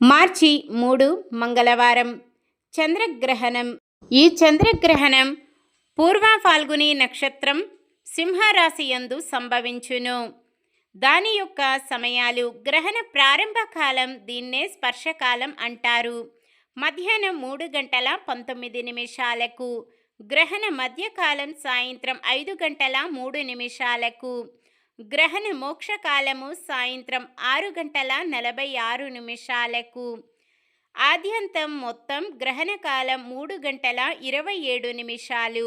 మార్చి 3 మంగళవారం చంద్రగ్రహణం. ఈ చంద్రగ్రహణం పూర్వ ఫాల్గుని నక్షత్రం సింహరాశి యందు సంభవించును. దాని యొక్క సమయాలు: గ్రహణ ప్రారంభ కాలం దీన్నే స్పర్శకాలం అంటారు. మధ్యాహ్నం 3:19 గ్రహణ మధ్యకాలం సాయంత్రం 5:03. గ్రహణ మోక్షకాలము సాయంత్రం 6:46. ఆద్యంతం మొత్తం గ్రహణకాలం 3:27.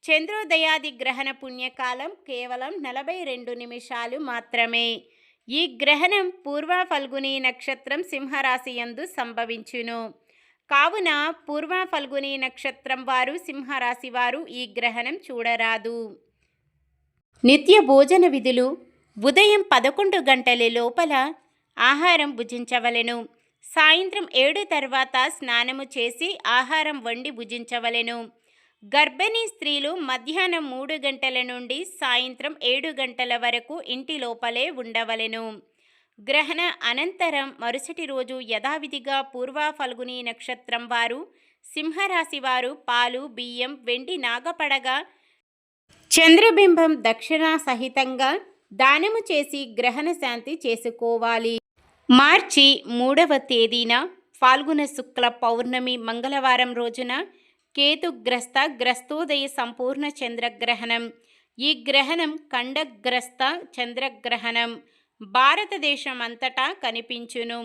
చంద్రోదయాది గ్రహణ పుణ్యకాలం కేవలం 42 నిమిషాలు మాత్రమే. ఈ గ్రహణం పూర్వ ఫల్గుని నక్షత్రం సింహరాశి యందు సంభవించును. కావున పూర్వ ఫల్గుని నక్షత్రం వారు, సింహరాశి వారు ఈ గ్రహణం చూడరాదు. నిత్య భోజన విధులు: ఉదయం 11 గంటల లోపల ఆహారం భుజించవలెను. సాయంత్రం 7 తర్వాత స్నానము చేసి ఆహారం వండి భుజించవలెను. గర్భిణీ స్త్రీలు మధ్యాహ్నం 3 గంటల నుండి సాయంత్రం 7 గంటల వరకు ఇంటి లోపలే ఉండవలెను. గ్రహణ అనంతరం మరుసటి రోజు యథావిధిగా పూర్వ ఫల్గుని నక్షత్రం వారు, సింహరాశి వారు పాలు, బియ్యం, వెండి నాగపడగ, చంద్రబింబం దక్షిణ సహితంగా దానము చేసి గ్రహణ శాంతి చేసుకోవాలి. మార్చి 3వ తేదీన ఫాల్గుణ శుక్ల పౌర్ణమి మంగళవారం రోజున గ్రస్తోదయ సంపూర్ణ చంద్రగ్రహణం. ఈ గ్రహణం ఖండగ్రస్త చంద్రగ్రహణం. భారతదేశం అంతటా కనిపించును.